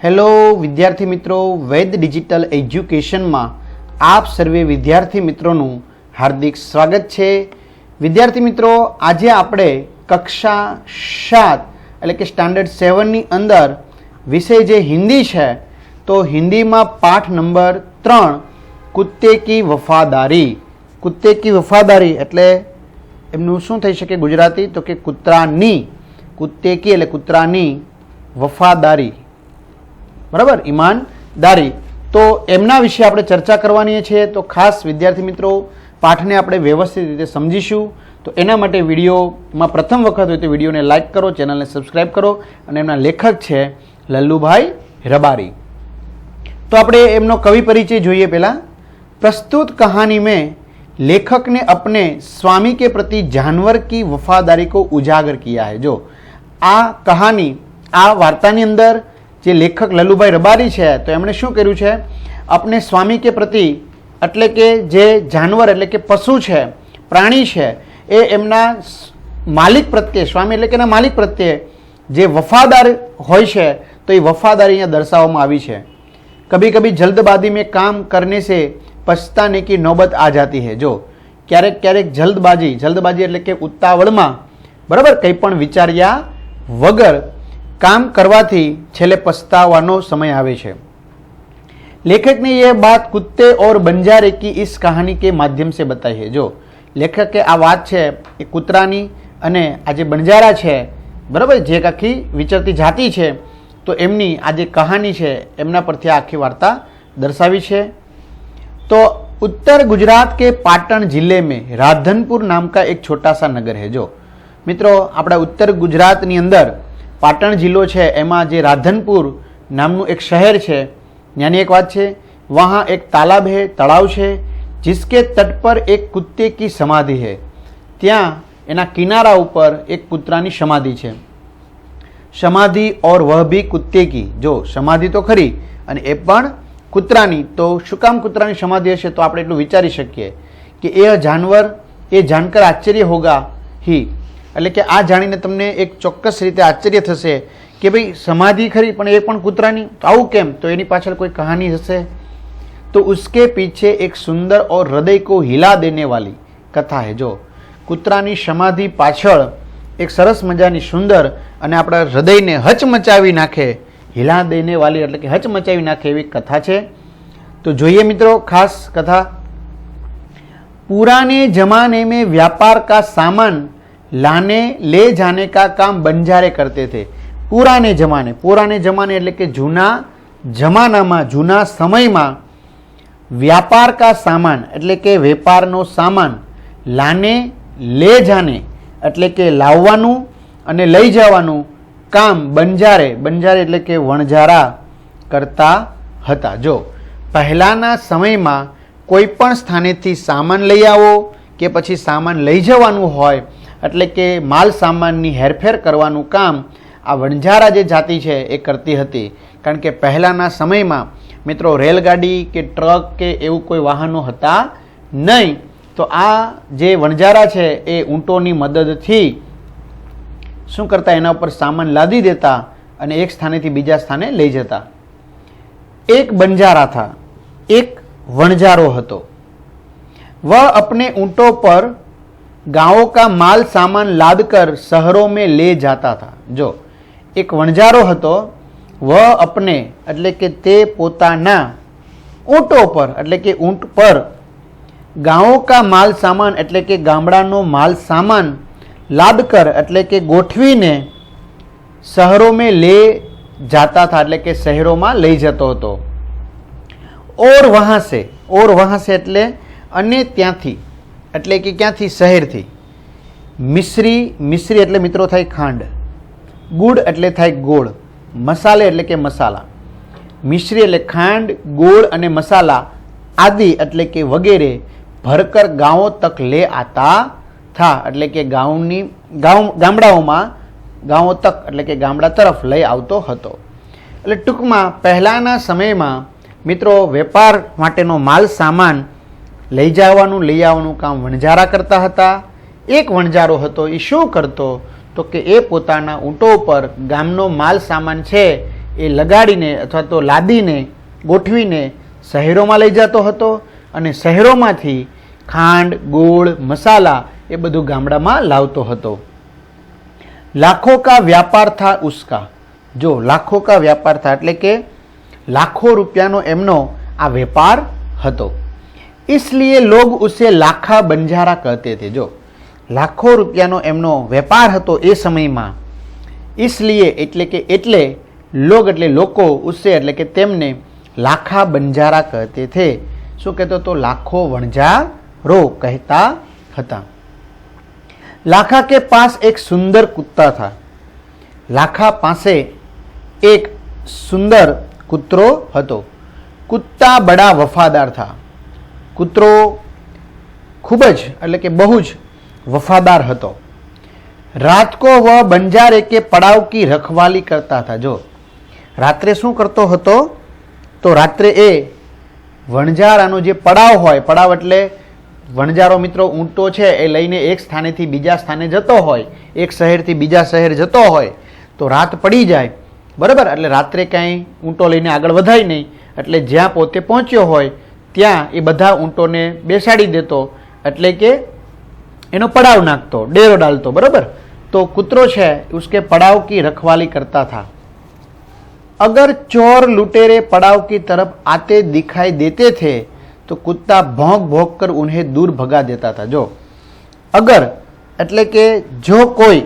Hello વિદ્યાર્થી મિત્રો, વૈદ digital એજ્યુકેશનમાં આપ સર્વે વિદ્યાર્થી મિત્રોનું હાર્દિક સ્વાગત છે। વિદ્યાર્થી મિત્રો, આજે આપણે કક્ષા 7 એટલે કે સ્ટાન્ડર્ડ 7ની અંદર વિષય જે હિન્દી છે, તો હિન્દીમાં પાઠ નંબર 3 કુત્તે કી વફાદારી। કુત્તે કી વફાદારી એટલે એમનું શું થઈ શકે ગુજરાતી, તો કે કૂતરાની, કુત્તે કી એટલે કૂતરાની વફાદારી, બરાબર, ઈમાનદારી। તો એમના વિશે આપણે ચર્ચા કરવાની છે। તો ખાસ વિદ્યાર્થી મિત્રો, પાઠને આપણે વ્યવસ્થિત રીતે સમજીશું। તો એના માટે વિડીયોમાં પ્રથમ વખત હોય તો વિડીયોને લાઇક કરો, ચેનલને સબસ્ક્રાઈબ કરો, અને એમના લેખક છે લલ્લુભાઈ રબારી। તો આપણે એમનો કવિ પરિચય જોઈએ। પહેલા, प्रस्तुत कहानी में लेखक ने अपने स्वामी के प्रति जानवर की वफादारी को उजागर किया है। जो आ कहानी, आ वार्तानी अंदर જે લેખક લલ્લુભાઈ રબારી છે, તો એમણે શું કર્યું છે, આપણે સ્વામી કે પ્રતિ એટલે કે જે જાનવર એટલે કે પશુ છે, પ્રાણી છે, એ એમના માલિક પ્રત્યે, સ્વામી એટલે કે એના માલિક પ્રત્યે જે વફાદાર હોય છે, તો એ વફાદારી અહીંયા દર્શાવવામાં આવી છે। કભી કભી જલ્દબાજી में काम करने से पछताने की नौबत आ जाती है। जो ક્યારેક ક્યારેક જલ્દબાજી, જલ્દબાજી એટલે કે ઉતાવળમાં, બરાબર, કંઈ પણ વિચાર્યા વગર काम करवाथी छेले पछतावानो समय आवे छे। लेखक ने यह बात कुत्ते और बंजारे की इस कहानी के माध्यम से बताई है। जो लेखक के आ बात है ए कूतरानी अने आ जे बंजारा है, बराबर, जे आखी विचरती जाति है, तो एमनी आ जे कहानी है एमना परथी आखी वार्ता दर्शावी है। तो उत्तर गुजरात के पाटण जिले में राधनपुर नाम का एक छोटा सा नगर है। जो मित्रों, अपना उत्तर गुजरातनी अंदर पाटण जिलो है, एमां जे राधनपुर नामनु एक शहर है, यानी एक बात है, वहाँ एक तालाब है, तलाव है, जिसके तट पर एक कुत्ते की समाधि है। त्या एना किनारा ऊपर एक कुतरानी समाधि है, समाधि, और वह भी कुत्ते की। जो समाधि तो खरी अने ए पण कुतरानी। तो शुं काम कुतरानी समाधि हशे, तो आपणे एटલું विचारी शकीए कि ए जानवर, ए जानकर आश्चर्य होगा ही, એટલે કે આ જાણીને તમને એક ચોક્કસ રીતે આશ્ચર્ય થશે કે ભાઈ સમાધિ ખરી પણ એ પણ કૂતરાની, તો આવું કેમ? તો એની પાછળ કોઈ કહાની હશે। તો उसके पीछे एक सुंदर और हृदय को हिला देने वाली कथा है। जो કૂતરાની સમાધિ પાછળ એક સરસ મજાની સુંદર અને આપણા હૃદયને હચમચાવી નાખે, हिला देने वाली એટલે કે હચમચાવી નાખે એવી કથા છે। તો જોઈએ મિત્રો ખાસ કથા। पुराने जमाने में व्यापार का सामान लाने ले जाने का काम बंजारे करते थे। पुराने जमाने એટલે કે જૂના જમાનામાં, જૂના સમયમાં વ્યાપાર કા સામાન એટલે કે વેપારનો સામાન, લાને લે જાને એટલે કે લાવવાનું અને લઈ જવાનું કામ બંજારે, બંજારે એટલે કે વણઝારા કરતા હતા। જો પહેલાના સમયમાં કોઈ પણ સ્થાનેથી સામાન લઈ આવો કે પછી સામાન લઈ જવાનું હોય, એટલે કે માલ સામાનની હેરફેર કરવાનું કામ આ વણઝારા જે જાતિ છે એ કરતી હતી। કારણ કે પહેલાંના સમયમાં મિત્રો રેલગાડી કે ટ્રક કે એવું કોઈ વાહનો હતા નહીં, તો આ જે વણઝારા છે એ ઊંટોની મદદથી શું કરતા, એના ઉપર સામાન લાદી દેતા અને એક સ્થાનેથી બીજા સ્થાને લઈ જતા। એક બંજારા था, એક વણઝારો હતો। वह अपने ऊँटों पर गांवों का माल सामान लादकर शहरों में ले जाता था। जो एक वणजारो हतो, वह अपने એટલે કે તે પોતાના ઊંટો પર એટલે કે ઊંટ પર ગાંવો કા માલ સામાન એટલે કે ગામડાનો માલ સામાન લાદકર એટલે કે ગોઠવીને શહેરો में ले जाता था એટલે કે શહેરોમાં લઈ જતો હતો। और वहाँ से એટલે અને ત્યાંથી એટલે કે ક્યાંથી, શહેરથી। મિશ્રી એટલે મિત્રો થાય ખાંડ, ગુડ એટલે થાય ગોળ, મસાલે એટલે કે મસાલા। મિશ્રી એટલે ખાંડ, ગોળ અને મસાલા આદિ એટલે કે વગેરે ભરકર ગાંવો તક લે આતા થા એટલે કે ગામડાઓમાં, ગાંવો તક એટલે કે ગામડા તરફ લઈ આવતો હતો। એટલે ટૂંકમાં પહેલાંના સમયમાં મિત્રો વેપાર માટેનો માલ સામાન લઈ જવાનું લઈ આવવાનું કામ વણઝારા કરતા હતા। એક વણઝારો હતો, એ શું કરતો, તો કે એ પોતાના ઊંટો પર ગામનો માલ સામાન છે એ લગાડીને અથવા તો લાદીને ગોઠવીને શહેરોમાં લઈ જતો હતો અને શહેરોમાંથી ખાંડ, ગોળ, મસાલા એ બધું ગામડામાં લાવતો હતો. લાખો કા વ્યાપાર થા ઉસકા. જો લાખો કા વ્યાપાર થા એટલે કે લાખો રૂપિયાનો એમનો આ વેપાર હતો. इसलिए लोग उसे लाखा बंजारा कहते थे. जो लाखो રૂપિયાનો એમનો વેપાર હતો એ સમયમાં. इसलिए એટલે લોગ એટલે લોકો, ઉસે એટલે કે તેમને લાખા બંજારા કહેતે થે. શું કહેતો તો? લાખો વણજારો કહેતા હતા. લાખા કે પાસ એક સુંદર કુત્તા થા. લાખા પાસે એક સુંદર કૂતરો હતો. કુત્તા બડા વફાદાર થા. કૂતરો ખૂબ જ એટલે કે બહુ જ વફાદાર હતો. રાત को वह बंजारे के पड़ाव की रखवाली करता था. जो રાત્રે શું કરતો હતો તો રાત્રે એ વણજારાનો જે પડાવ હોય, પડાવ એટલે વણજારો મિત્રો ઊંટો છે એ લઈને એક સ્થાનેથી બીજા સ્થાને જતો હોય, એક શહેરથી બીજા શહેર જતો હોય તો રાત પડી જાય, બરાબર. એટલે રાત્રે કાંઈ ઊંટો લઈને આગળ વધાય નહીં, એટલે જ્યાં પોતે પહોંચ્યો હોય ત્યાં એ બધા ઊંટોને બેસાડી દેતો, એટલે કે એનો પડાવ નાખતો, ડેરો ડાલતો, બરાબર. તો કૂતરો છે ઉસકે પડાવ કી રખવાલી કરતા था. अगर चोर लुटेरे पड़ाव की तरफ आते दिखाई देते थे तो कुत्ता भौंक भौंक कर उन्हें दूर भगा देता था. जो अगर એટલે કે જો કોઈ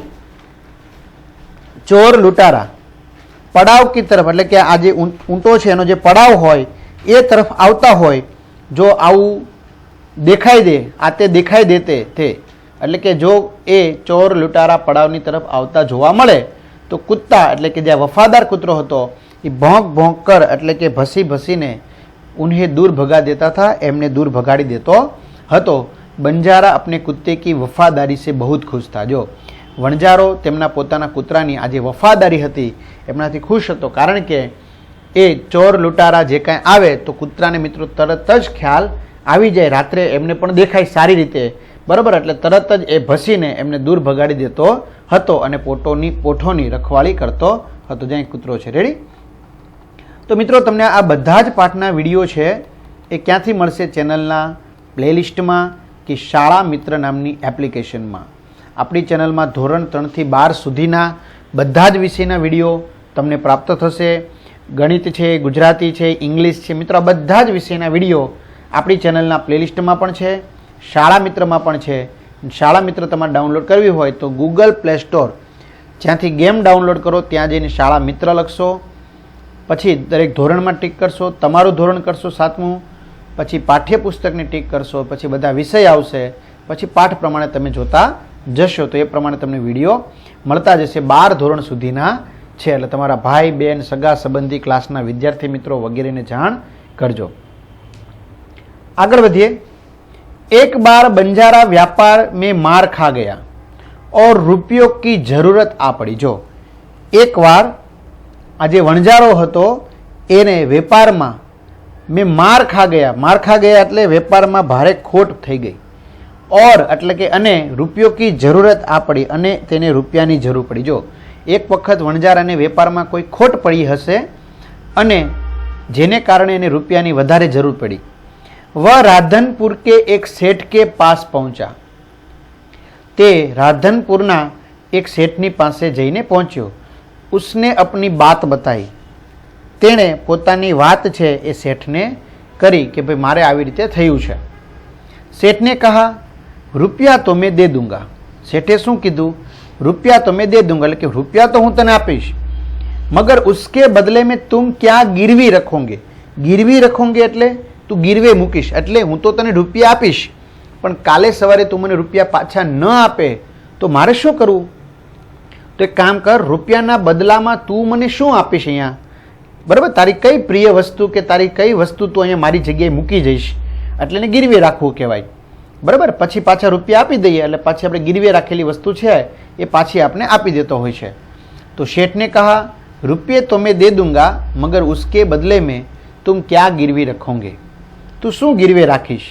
ચોર લૂંટારા પડાવ કી તરફ એટલે કે આ જે ઊંટો છે એનો જે પડાવ હોય એ તરફ આવતા હોય, જો આવું દેખાઈ દે, આતે દેખાઈ દેતે તે એટલે કે જો એ ચોર લૂંટારા પડાવની તરફ આવતા જોવા મળે તો કુત્તા એટલે કે જે વફાદાર કૂતરો હતો એ ભોંક ભોંક કર એટલે કે ભસી ભસીને ઉન્હે દૂર ભગા દેતા થા, એમને દૂર ભગાડી દેતો હતો. બંજારા અપને કુત્તે કી વફાદારી સે બહુત ખુશ થા. જો વણજારો તેમના પોતાના કૂતરાની આ જે વફાદારી હતી એમનાથી ખુશ હતો, કારણ કે એ ચોર લૂંટારા જે કાંઈ આવે તો કૂતરાને મિત્રો તરત જ ખ્યાલ આવી જાય, રાત્રે એમને પણ દેખાય સારી રીતે, બરાબર. એટલે તરત જ એ ભસીને એમને દૂર ભગાડી દેતો હતો અને પોઠોની રખવાળી કરતો હતો. જ્યાં કૂતરો છે. રેડી? તો મિત્રો તમને આ બધા જ પાઠના વિડીયો છે એ ક્યાંથી મળશે? ચેનલના પ્લેલિસ્ટમાં કે શાળા મિત્ર નામની એપ્લિકેશનમાં. આપણી ચેનલમાં ધોરણ 3 થી 12 સુધીના બધા જ વિષયના વિડીયો તમને પ્રાપ્ત થશે. ગણિત છે, ગુજરાતી છે, ઇંગ્લિશ છે, મિત્રો આ બધા જ વિષયના વિડીયો આપણી ચેનલના પ્લેલિસ્ટમાં પણ છે, શાળા મિત્રમાં પણ છે. શાળા મિત્ર તમારે ડાઉનલોડ કરવી હોય તો ગૂગલ પ્લે સ્ટોર જ્યાંથી ગેમ ડાઉનલોડ કરો ત્યાં જઈને શાળા મિત્ર લખશો, પછી દરેક ધોરણમાં ટીક કરશો, તમારું ધોરણ કરશો 7મું, પછી પાઠ્યપુસ્તકને ટીક કરશો, પછી બધા વિષય આવશે, પછી પાઠ પ્રમાણે તમે જોતા જશો તો એ પ્રમાણે તમને વિડીયો મળતા જશે. 12 ધોરણ સુધીના છે, એટલે તમારા ભાઈ બહેન સગા સંબંધી ક્લાસના વિદ્યાર્થી મિત્રો વગેરેને જાણ કરજો. આગળ વધીએ. एक बार बंजारा व्यापार में मार खा गया और रुपयों की जरूरत आ पड़ी. जो एक વાર આ જે વણજારો હતો એને વેપારમાં મેં માર ખા ગયા એટલે વેપારમાં ભારે ખોટ થઈ ગઈ. ઓર એટલે કે અને રૂપિયો કી જરૂરત આ પડી અને તેને રૂપિયાની જરૂર પડી. જો એક વખત વણજારાને વેપારમાં કોઈ ખોટ પડી હશે અને જેને કારણે એને રૂપિયાની વધારે જરૂર પડી. वह राधनपुर के एक सेठ के पास पहुंचा. ते राधनपुरना एक सेठनी पासे जईने पहुंच्यो. उसने अपनी बात बताई. तेणे पोतानी वात छे ए सेठने करी कि भाई मारे आवी रीते थयुं छे. सेठ ने कहा रुपया तो मैं दे दूंगा. सेठे शुं कीधुं? रुपया तो मैं दे दूंगा, એટલે કે રૂપિયા તો હું તને આપીશ, મગર उसके बदले में तुम क्या गिरवी रखोगे? गिरवी रखोगे એટલે તું ગીરવે મૂકીશ, એટલે હું તો તને રૂપિયા આપીશ પણ કાલે સવારે તું મને રૂપિયા પાછા ન આપે તો મારે શું કરવું? તો એક કામ કર, રૂપિયાના બદલામાં તું મને શું આપીશ અહીંયા, બરાબર? તારી કઈ પ્રિય વસ્તુ કે તારી કઈ વસ્તુ તું અહીંયા મારી જગ્યાએ મૂકી જઈશ, એટલે એને ગીરવે રાખવું કહેવાય, બરાબર? પછી પાછા રૂપિયા આપી દઈએ એટલે પાછી આપણે ગીરવે રાખેલી વસ્તુ છે એ પાછી આપણે આપી દેતો હોય છે. તો શેઠને કહા रुपये तो मैं दे दूंगा मगर उसके बदले में तुम क्या गिरवी रखोगे? तू शू गिरवे राखीश?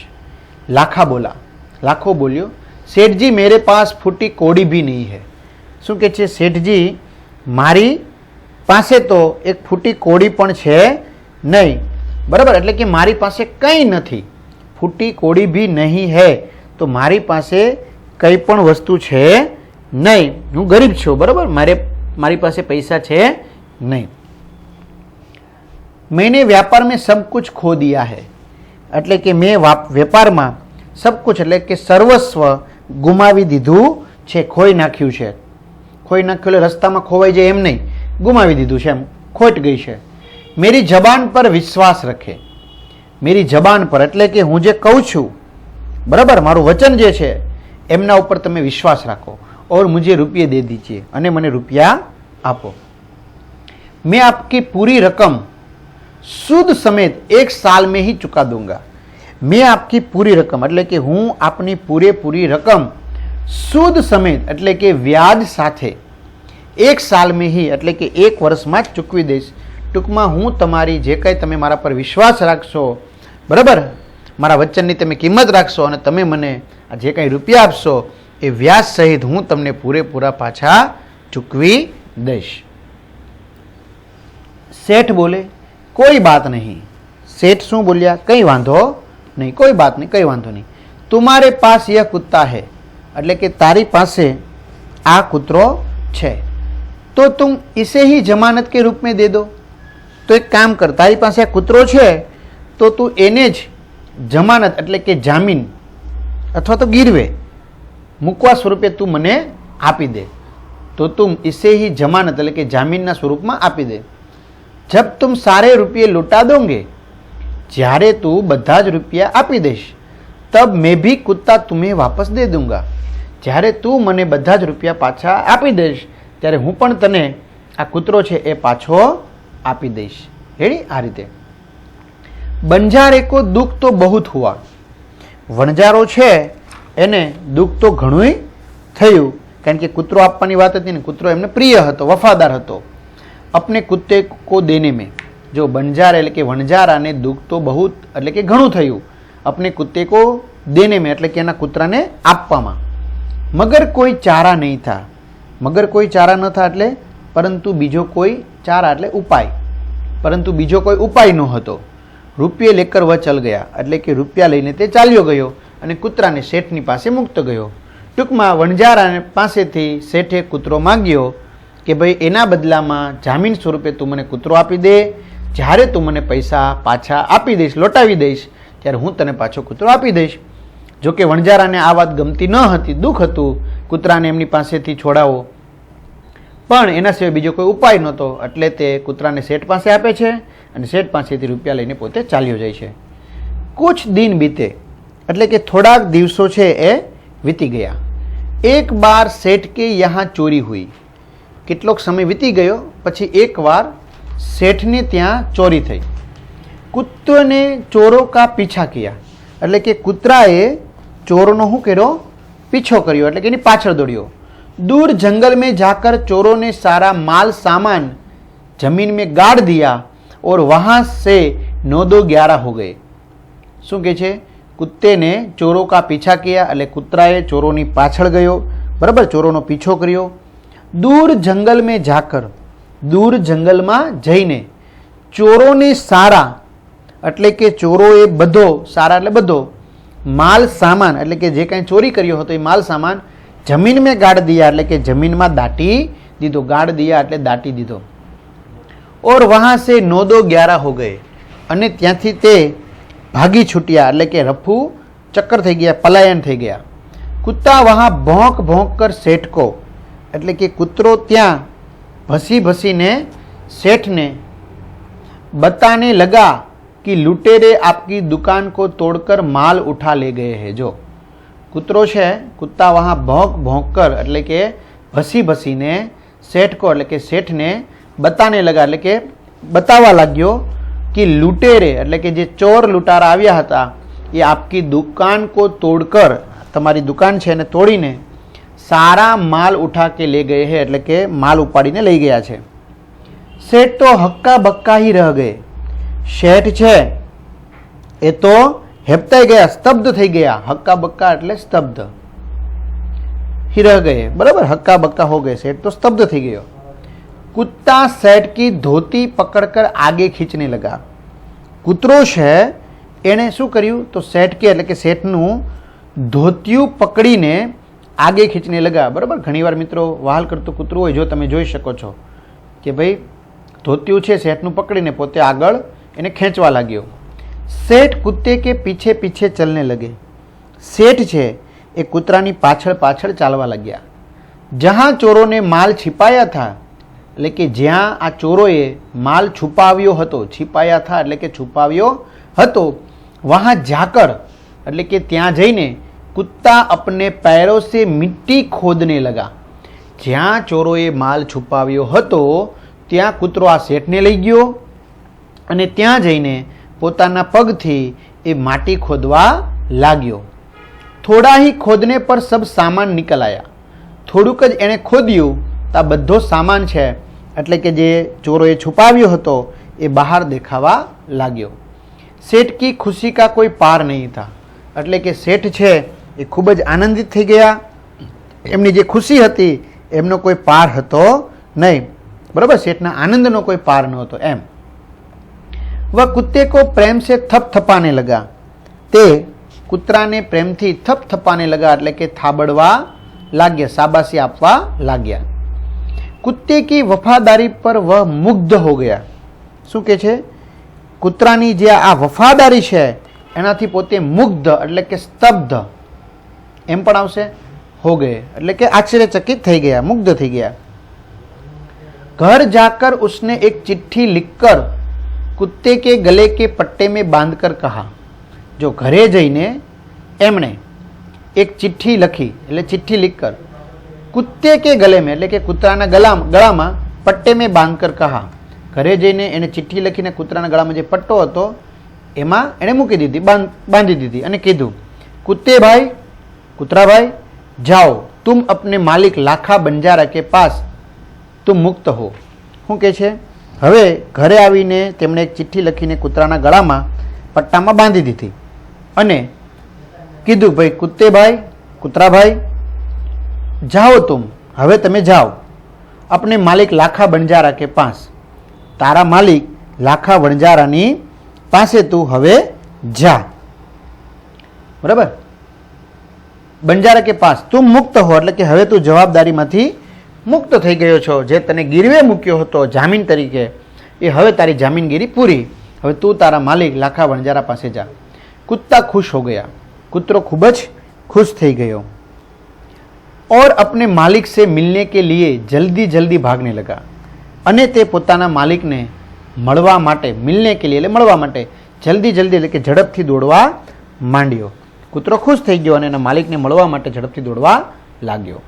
लाखा बोला. लाखो बोलियो सेठ जी मेरे पास फूटी कोड़ी भी नहीं है. शू के छे? सेठ जी मारी પાસે તો એક ફૂટી કોડી પણ છે નહીં, બરાબર. એટલે કે મારી પાસે કંઈ નથી, ફૂટી કોડી ભી નહીં હે, તો મારી પાસે કંઈ પણ વસ્તુ છે નહીં, હું ગરીબ છું, બરાબર, મારી પાસે પૈસા છે નહીં. मैंने व्यापार में सब कुछ खो दिया है, એટલે કે મેં વેપારમાં સબ કુછ એટલે કે સર્વસ્વ ગુમાવી દીધું છે, ખોઈ નાખ્યું છે. ખોઈ નાખ્યું એટલે રસ્તામાં ખોવાઈ જાય એમ નહીં, ગુમાવી દીધું છે, એમ ખોટ ગઈ છે. મેરી જબાન પર વિશ્વાસ રખે, મેરી જબાન પર એટલે કે હું જે કહું છું, બરાબર, મારું વચન જે છે એમના ઉપર તમે વિશ્વાસ રાખો. और मुझे रुपये दे दीजिए, અને મને રૂપિયા આપો. मैं आपकी पूरी रकम सूद समेत 1 साल में ही चुका दूंगा. मैं आपकी पूरी रकम એટલે કે હું આપની પૂરેપૂરી રકમ सूद समेत એટલે કે વ્યાજ સાથે 1 साल में ही એટલે કે 1 વર્ષમાં જ ચૂકવી દઈશ. ટૂંકમાં હું તમારી જે કંઈ તમે મારા પર વિશ્વાસ રાખશો, બરાબર, મારા વચનની તમે કિંમત રાખશો અને તમે મને આ જે કંઈ રૂપિયા આપશો એ વ્યાજ સહિત હું તમને પૂરેપૂરા પાછા ચૂકવી દઈશ. શેઠ બોલે કોઈ બાત નહીં. શેઠ શું બોલ્યા? કંઈ વાંધો નહીં, કોઈ બાત નહીં, કંઈ વાંધો નહીં. તુમારે પાસ યહ કુત્તા હૈ એટલે કે તારી પાસે આ કૂતરો છે, તો તુમ ઇસે હી જમાનત કે રૂપ મેં દે દો. તો એક કામ કર, તારી પાસે આ કૂતરો છે તો તું એને જ જમાનત એટલે કે જામીન અથવા તો ગીરવે મૂકવા સ્વરૂપે તું મને આપી દે. તો તુમ ઇસે હી જમાનત એટલે કે જામીનના સ્વરૂપમાં આપી દે. જબ તુમ સારે રૂપિયે લૂંટા દોગે, જ્યારે તું બધા જ રૂપિયા આપી દઈશ, તબ મેં ભી કુત્તા તુમ્हें વાપસ દે દૂંગા. જ્યારે તું મને બધા જ રૂપિયા પાછા આપી દઈશ ત્યારે હું પણ તને આ કૂતરો છે એ પાછો આપી દઈશ. રેડી? આ રીતે. બંજારે કો દુઃખ તો બહુત હુઆ. વણજારો છે એને દુઃખ તો ઘણું થયું, કારણ કે કૂતરો આપવાની વાત હતી ને, કૂતરો એમને પ્રિય હતો, વફાદાર હતો. अपने कुत्ते को देने में, जो बंजार એટલે કે વણજારાને દુઃખ તો બહુ એટલે કે ઘણું થયું, अपने कुत्ते को देने में એટલે કે એના કૂતરાને આપવામાં. મગર કોઈ ચારા નહીં થા, મગર કોઈ ચારા ન થા એટલે પરંતુ બીજો કોઈ ચારા એટલે ઉપાય, પરંતુ બીજો કોઈ ઉપાય ન હતો. રૂપિયે લેકર વહ ચલ ગયા એટલે કે રૂપિયા લઈને તે ચાલ્યો ગયો અને કૂતરાને શેઠની પાસે મૂકતો ગયો. ટૂંકમાં વણજારા પાસેથી શેઠે કૂતરો માંગ્યો કે ભાઈ એના બદલામાં જામીન સ્વરૂપે તું મને કૂતરો આપી દે, જ્યારે તું મને પૈસા પાછા આપી દઈશ, લોટાવી દઈશ, ત્યારે હું તને પાછો કૂતરો આપી દઈશ. જોકે વણજારાને આ વાત ગમતી ન હતી, દુઃખ હતું કૂતરાને એમની પાસેથી છોડાવો, પણ એના સિવાય બીજો કોઈ ઉપાય નહોતો, એટલે તે કૂતરાને શેઠ પાસે આપે છે અને શેઠ પાસેથી રૂપિયા લઈને પોતે ચાલ્યો જાય છે. કુછ દિન બીતે એટલે કે થોડાક દિવસો છે એ વીતી ગયા. એક બાર શેઠ કે યહાં ચોરી હુઈ. કેટલોક સમય વીતી ગયો પછી એકવાર શેઠને ત્યાં ચોરી થઈ. કુત્તને ચોરો કા પીછા કિયા એટલે કે કૂતરાએ ચોરોનો શું કર્યો? પીછો કર્યો એટલે કે એની પાછળ દોડ્યો. दूर जंगल में जाकर चोरों ने सारा माल सामान जमीन में गाड़ दिया और वहां से 9-11 हो गए. શું કહે છે? કુત્તે ને ચોરો કા પીછા કિયા એટલે કૂતરાએ ચોરોની પાછળ ગયો, બરાબર, ચોરોનો પીછો કર્યો. દૂર જંગલ મેં જાકર, દૂર જંગલમાં જઈને, ચોરોને સારા એટલે કે ચોરોએ બધો, સારા એટલે બધો, માલ સામાન એટલે કે જે કાંઈ ચોરી કર્યો હતો એ માલ સામાન જમીન મેં ગાડ દિયા એટલે કે જમીનમાં દાટી દીધો. ગાડ દિયા એટલે દાટી દીધો. ઓર વહાં સે 9-11 હો ગયે અને ત્યાંથી તે ભાગી છૂટ્યા એટલે કે રફુ ચક્કર થઈ ગયા, પલાયન થઈ ગયા. કુત્તા વહાં ભોંક ભોંક કર શેઠ કો એટલે કે કૂતરો ત્યાં ભસી ભસીને શેઠને बताने लगा कि लुटेरे आपकी दुकान को तोड़कर माल उठा ले गए हैं. जो કૂતરો છે, કૂતા વહાં ભોંક ભોંક કર એટલે કે ભસી ભસીને શેઠ કો એટલે કે શેઠને બતાને લગા એટલે કે બતાવવા લાગ્યો કે લૂંટેરે એટલે કે જે ચોર લૂંટારા આવ્યા હતા એ આપકી દુકાન કો તોડકર તમારી દુકાન છે એને તોડીને સારા માલ ઉઠા કે લે ગયે હે એટલે કે માલ ઉપાડીને લઈ ગયા છે. શેઠ તો હક્કા બક્કા હી રહ ગયે. શેઠ છે એ તો હેપતાઈ ગયા, સ્તબ્ધ થઈ ગયા. હક્કા બક્કા એટલે સ્તબ્ધ, હી રહ ગયે, બરાબર, હક્કા બક્કા હો ગયે. શેઠ તો સ્તબ્ધ થઈ ગયો. कुत्ता सेठ की धोती पकड़कर आगे खींचने लगा। કૂતરો છે એણે શું કર્યું તો સેઠ કે એટલે કે શેઠનું ધોતિયું પકડીને આગે ખીંચને લગા. બરાબર, ઘણીવાર મિત્રો વહાલ કરતું કૂતરું હોય, જો તમે જોઈ શકો છો કે ભાઈ ધોતિયું છે શેઠનું પકડીને પોતે આગળ એને ખેંચવા લાગ્યો. શેઠ કુત્તે કે પીછે પીછે ચલને લગે. શેઠ છે એ કૂતરાની પાછળ પાછળ ચાલવા લાગ્યા. જહાં ચોરોને માલ छिपाया था, એટલે કે જ્યાં આ ચોરોએ માલ છુપાવ્યો હતો, छिपाया था એટલે કે છુપાવ્યો હતો, વહાં જાકર એટલે કે ત્યાં જઈને कुत्ता अपने पैरों से मिट्टी खोदने लगा. જ્યાં ચોરોએ માલ છુપાવ્યો હતો ત્યાં કૂતરો આ શેઠને લઈ ગયો અને ત્યાં જઈને પોતાના પગથી એ માટી ખોદવા લાગ્યો. થોડા ही खोदने पर सब सामान निकल आया. થોડુંક જ એણે ખોદ્યું તો આ બધો સામાન છે એટલે કે જે ચોરોએ છુપાવ્યો હતો એ બહાર દેખાવા લાગ્યો. શેઠ કી ખુશી કા કોઈ પાર નહીં થા. એટલે કે શેઠ છે એ ખૂબ જ આનંદિત થઈ ગયા. એમની જે ખુશી હતી એમનો કોઈ પાર હતો નહીં. બરાબર, શેઠના આનંદનો કોઈ પાર નહોતો એમ. વહ કુત્તે કો પ્રેમ સે થપથપાને લગા. તે કૂતરાને પ્રેમથી થપથપાને લગા એટલે કે થાબડવા લાગ્યા, શાબાશી આપવા લાગ્યા. कुत्ते की वफादारी पर वह मुग्ध हो गया. શું કે છે કૂતરાની જે આ વફાદારી છે એનાથી પોતે મુગ્ધ એટલે કે સ્તબ્ધ એમ પણ આવશે, હો ગયે એટલે કે આશ્ચર્યચकित થઈ ગયા, મુગ્ધ થઈ ગયા. घर जाकर उसने एक चिट्ठी लिखकर कुत्ते के गले के पट्टे में बांधकर कहा. जो घरे जईने एमणे एक चिट्ठी लखी એટલે चिट्ठी लिखकर कुत्ते के गले में એટલે કે કૂતરાના ગળામાં પટ્ટે મેં બાંધ કર કહા. ઘરે જઈને એને ચિઠ્ઠી લખીને કૂતરાના ગળામાં જે પટ્ટો હતો એમાં એણે મૂકી દીધી, બાંધી દીધી અને કીધું, कुत्ते भाई, કૂતરા ભાઈ, જાઓ तुम अपने मालिक लाखा बंजारा के पास तुम मुक्त हो. શું કહે છે હવે ઘરે આવીને તેમણે એક ચિઠ્ઠી લખીને કૂતરાના ગળામાં પટ્ટામાં બાંધી દીધી અને કીધું, ભાઈ कुत्ते भाई, કૂતરા ભાઈ, जाओ तुम, હવે તમે જાઓ अपने मालिक लाखा बंजारा के पास, तारा मालिक लाखा वणजारानी पासे तू हवे जा. बराबर, बंजारा के पास तुम मुक्त हो એટલે કે હવે તું જવાબદારીમાંથી મુક્ત થઈ ગયો છો. જે તને ગીરવે મૂક્યો હતો જામીન તરીકે એ હવે તારી જામીનગીરી પૂરી. હવે તું તારા માલિક લાખા વણજારા પાસે જા. कुत्ता खुश हो गया. કૂતરો ખૂબ જ ખુશ થઈ ગયો और अपने मालिक से मिलने के लिए जल्दी जल्दी भागने लगा. અને તે પોતાના માલિકને મળવા માટે, મિલને કે લીએ એટલે મળવા માટે જલ્દી જલ્દી એટલે કે ઝડપથી દોડવા માંડ્યો. કૂતરો ખુશ થઈ ગયો અને એના માલિકને મળવા માટે ઝડપથી દોડવા લાગ્યો.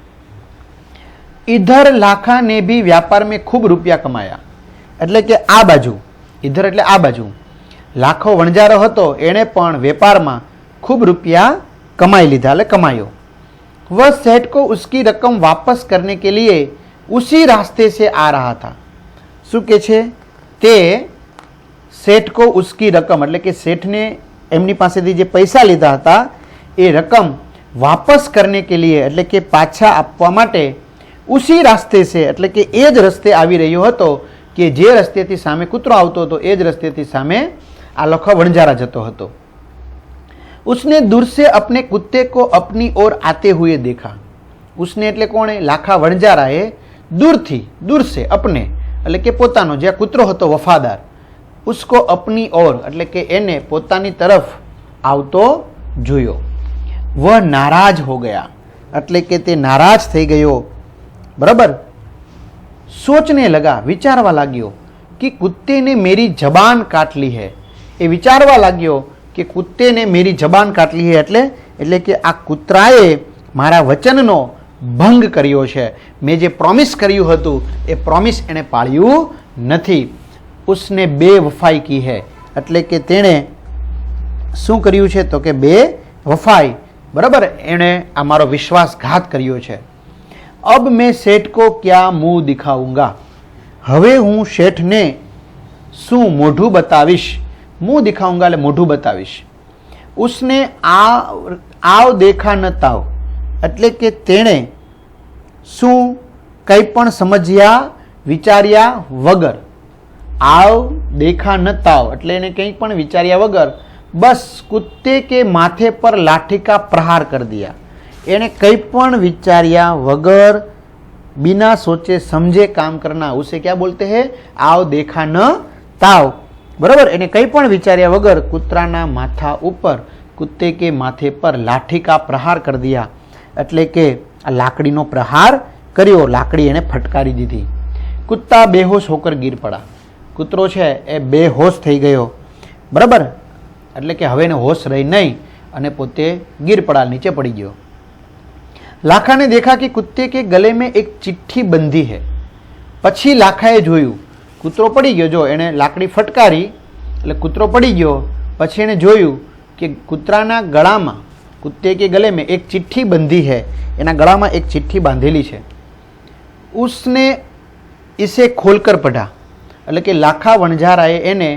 इधर लाखा ने भी व्यापार में खूब रुपया कमाया. એટલે કે આ બાજુ, ઇધર એટલે આ બાજુ, લાખો વણજારો હતો એણે પણ વેપારમાં ખૂબ રૂપિયા કમાઈ લીધા એટલે કમાયો. वह सेठ को उसकी रकम वापस करने के लिए उसी रास्ते से आ रहा था. શું કે છે તે શેઠ કો ઉસકી રકમ એટલે કે શેઠને એમની પાસેથી જે પૈસા લીધા હતા એ રકમ વાપસ કરને કે લીએ એટલે કે પાછા આપવા માટે ઉસી રાસ્તે છે એટલે કે એ જ રસ્તે આવી રહ્યો હતો કે જે રસ્તેથી સામે કૂતરો આવતો હતો એ જ રસ્તેથી સામે આ લખો વણજારા જતો હતો. उसने दूर से अपने कुत्ते को अपनी ओर आते हुए देखा. उसने એટલે કોણે લાખા વણજારાએ દૂરથી, દૂર से अपने એટલે કે પોતાનો જે કૂતરો હતો વફાદાર, उसको अपनी ओर એટલે કે એને પોતાની તરફ આવતો જોયો. वह नाराज हो गया એટલે કે તે નારાજ થઈ ગયો. बराबर, सोचने लगा, विचारवा लाग्यो कि कुत्ते ने मेरी जबान काट ली है. એ વિચારવા લાગ્યો કે કૂતે ને મેરી જબાન કાટલી હે એટલે કે આ કૂતરાએ મારા વચનનો ભંગ કર્યો છે. મેં જે પ્રોમિસ કર્યું હતું એ પ્રોમિસ એણે પાળ્યું નથી. ઉસને બેવફાઈ કી હે એટલે કે તેણે શું કર્યું છે તો કે બેવફાઈ. બરાબર, એણે આ મારો વિશ્વાસઘાત કર્યો છે. અબ મેં શેઠ કો ક્યાં મુંહ દિખાઉંગા. હવે હું શેઠને શું મોઢું બતાવીશ. मुंह दिखाऊंगा એટલે મોઢું બતાવીશ. उसने આવ દેખા ન તાવ એટલે કે તેણે શું કંઈ પણ સમજ્યા વિચાર્યા વગર, આવ દેખા ન તાવ એટલે એને કંઈ પણ વિચાર્યા વગર બસ कुत्ते के माथे पर लाठी का प्रहार कर दिया। એને કંઈ પણ વિચાર્યા વગર बिना सोचे समझे काम करना उसे क्या बोलते हैं? आव देखा न ताव। बराबर, એને કંઈ પણ વિચાર્યા વગર કૂતરાના માથા ઉપર, कुत्ते के माथे पर लाठी का प्रहार कर दिया એટલે કે આ લાકડીનો પ્રહાર કર્યો, લાકડી એને ફટકારી દીધી। कुत्ता बेहोश होकर गिर पड़ा। કૂતરો છે એ બેહોશ થઈ ગયો। બરાબર, એટલે કે હવે એને હોશ રહી નહીં અને પોતે गिर पड़ा, નીચે પડી ગયો। लाखा ने देखा कि कुत्ते के गले में एक चिट्ठी बंधी है। पछी लाखाए जोयु कूतरो पड़ी गयो, जो एने लाकड़ी फटकारी એટલે कूतरो पड़ी गयो, पछी एने जोयु कि कूतराना गळामां, कुत्ते के गले में एक चिट्ठी बंधी है, एना गळामां एक चिट्ठी बांधेली छे। उसने इसे खोलकर पढ़ा એટલે કે લાખા વણઝારાએ એને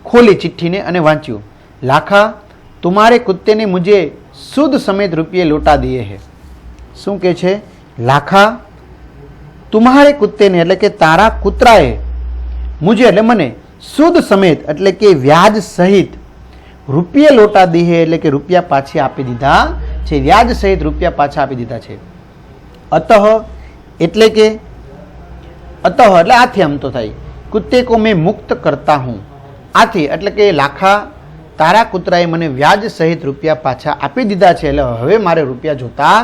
खोली चिट्ठी ने अने वांच्यु। लाखा, तुम्हारे कुत्ते ने मुझे सुद समेत रुपये लौटा दिए हैं। શું કે છે? લાખા, તુમ્હારે કુત્તેને એટલે કે તારા કૂતરાએ, મુજે એટલે મને, સુદ સમેત એટલે કે વ્યાજ સહિત, રૂપિયા લોટા દીહે એટલે કે રૂપિયા પાછી આપી દીધા છે, વ્યાજ સહિત રૂપિયા પાછા આપી દીધા છે। અતઃ એટલે કે અતઃ એટલે આથી આમ તો થાય, કુત્તે કો મેં મુક્ત કરતા હું। આથી એટલે કે લાખા, તારા કૂતરાએ મને વ્યાજ સહિત રૂપિયા પાછા આપી દીધા છે, એટલે હવે મારે રૂપિયા જોતા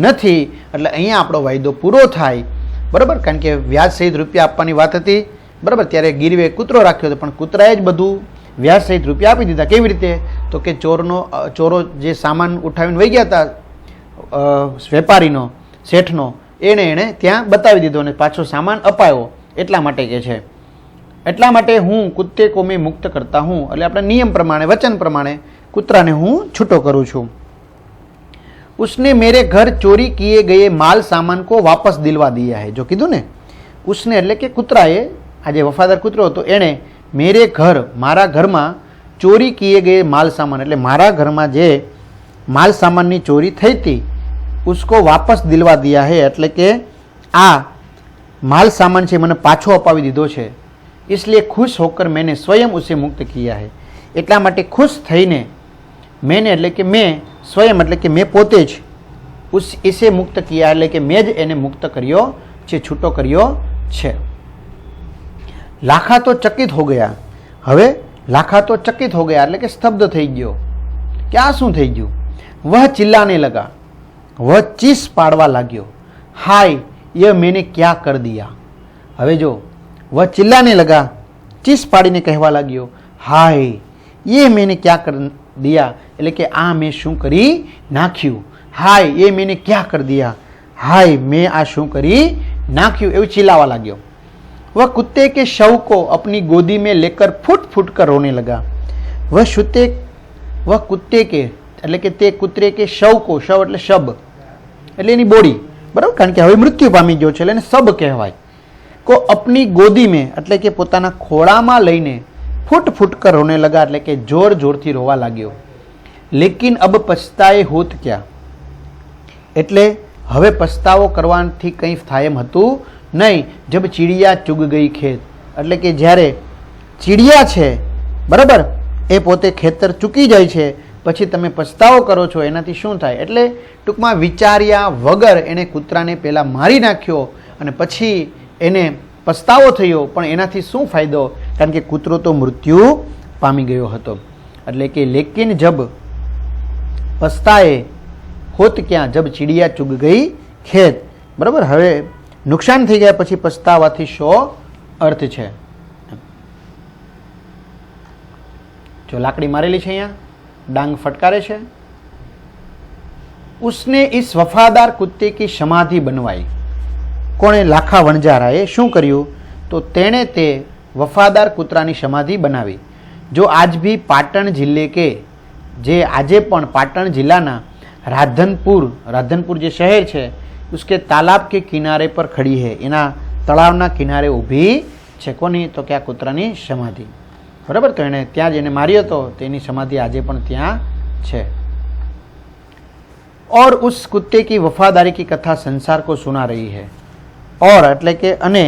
નથી। એટલે અહીંયા આપણો વાયદો પૂરો થાય। બરાબર, કારણ કે વ્યાજ સહિત રૂપિયા આપવાની વાત હતી। બરાબર, ત્યારે ગીરવે કૂતરો રાખ્યો હતો, પણ કૂતરાએ જ બધું વ્યાજ સહિત રૂપિયા આપી દીધા। કેવી રીતે? તો કે ચોરો જે સામાન ઉઠાવીને વહી ગયા હતા વેપારીનો, શેઠનો, એણે ત્યાં બતાવી દીધો અને પાછો સામાન અપાયો। એટલા માટે કે છે, એટલા માટે હું કુત્તે કો મેં મુક્ત કરતા હું, એટલે આપણે નિયમ પ્રમાણે, વચન પ્રમાણે કૂતરાને હું છૂટો કરું છું। उसने मेरे घर चोरी किए गए माल सामान को वापस दिलवा दिया है। जो कीधुं ने उसने એટલે કે કૂતરાએ, આજે વફાદાર કૂતરો હતો, એણે મેરે ઘર, મારા ઘરમાં ચોરી કિए गए माल सामान એટલે મારા ઘરમાં જે માલ સામાનની ચોરી થઈ હતી, उसको वापस दिलवा दिया है એટલે કે આ માલ सामान છે મને પાછો અપાવી દીધો છે। इसलिए खुश होकर मैंने स्वयं उसे मुक्त किया है। એટલા માટે ખુશ થઈને मैंने એટલે કે મેં, स्वयं એટલે કે મેં પોતે જ, इसे मुक्त किया એટલે કે મેં જ એને મુક્ત કર્યો છે, છૂટો કર્યો છે। લાખા તો ચકિત હો ગયા। હવે લાખા તો ચકિત હો ગયા એટલે કે સ્તબ્ધ થઈ ગયો। કે આ શું થઈ ગયું? વહ ચિલ્લાને લગા, વહ ચીસ પાડવા લાગ્યો। હાય, યે મેને ક્યા કર દિયા। હવે જો વહ ચિલ્લાને લગા, ચીસ પાડીને કહેવા લાગ્યો, હાય, યે મેને ક્યા કર દિયા એટલે કે આ મેં શું કરી નાખ્યું। હાય, એ મેને ક્યા કર દિયા, હાય, મેં આ શું કરી નાખ્યું, એવું ચિલ્લાવા લાગ્યો। वह कुत्ते के शव को अपनी गोदी में लेकर फूट फूट कर रोने लगा। वह कुत्ते के એટલે કે તે કૂતરે કે શવ કો, શવ એટલે શબ એટલે એની બોડી, બરાબર, કારણ કે હવે મૃત્યુ પામી ગયો છે એટલે એને શબ કહેવાય। को अपनी गोदी में એટલે કે પોતાના ખોળામાં લઈને फूट फूट कर रोने लगा એટલે કે જોર જોરથી રોવા લાગ્યો। लेकिन अब पछताए होत क्या એટલે હવે પસ્તાવો કરવાથી કંઈ થાય એમ હતું નહીં। જબ ચીડિયા ચૂગ ગઈ ખેત એટલે કે જ્યારે ચીડિયા છે, બરાબર, એ પોતે ખેતર ચૂકી જાય છે, પછી તમે પસ્તાવો કરો છો, એનાથી શું થાય? એટલે ટૂંકમાં વિચાર્યા વગર એણે કૂતરાને પહેલાં મારી નાખ્યો અને પછી એને પસ્તાવો થયો, પણ એનાથી શું ફાયદો? કારણ કે કૂતરો તો મૃત્યુ પામી ગયો હતો। એટલે કે લેકિન જબ પસ્તાએ હોત ક્યાં, જબ ચીડિયા ચૂગ ગઈ ખેત। બરાબર, હવે નુકસાન થઈ ગયા પછી પસ્તાવાથી શો અર્થ છે? જો લાકડી મારેલી છે, અહીંયા ડાંગ ફટકારે છે। उसने इस वफादार कुत्ते की समाधि बनवाई। કોણે? લાખા વણઝારાએ શું કર્યું? તો તેણે તે વફાદાર કૂતરાની સમાધિ બનાવી। જો આજ ભી પાટણ જિલ્લે કે, જે આજે પણ પાટણ જિલ્લાના રાધનપુર જે શહેર છે, उसके तालाब के किनारे पर खड़ी है। એના તળાવના કિનારે ઊભી છે। કોની? તો કે આ કૂતરાની સમાધિ। બરાબર, તો એણે ત્યાં જ એને માર્યો હતો, તેની સમાધિ આજે પણ ત્યાં છે। और उस कुत्ते की वफादारी की कथा संसार को सुना रही है। और એટલે કે અને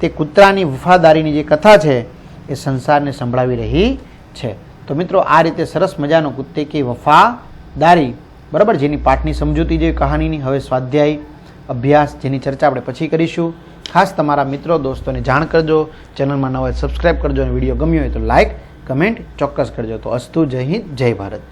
તે કૂતરાની વફાદારીની જે કથા છે એ સંસારને સંભળાવી રહી છે. તો મિત્રો આ રીતે સરસ મજાનો કુત્તે કી વફાદારી, બરાબર, જેની પાઠની સમજૂતી જેવી કહાનીની હવે સ્વાધ્યાય અભ્યાસ જેની ચર્ચા આપણે પછી કરીશું. ખાસ તમારા મિત્રો દોસ્તોને જાણ કરજો, ચેનલમાં નવા સબસ્ક્રાઈબ કરજો અને વિડીયો ગમ્યો હોય તો લાઇક કમેન્ટ ચોક્કસ કરજો. તો અસ્તુ, જય હિન્દ, જય ભારત.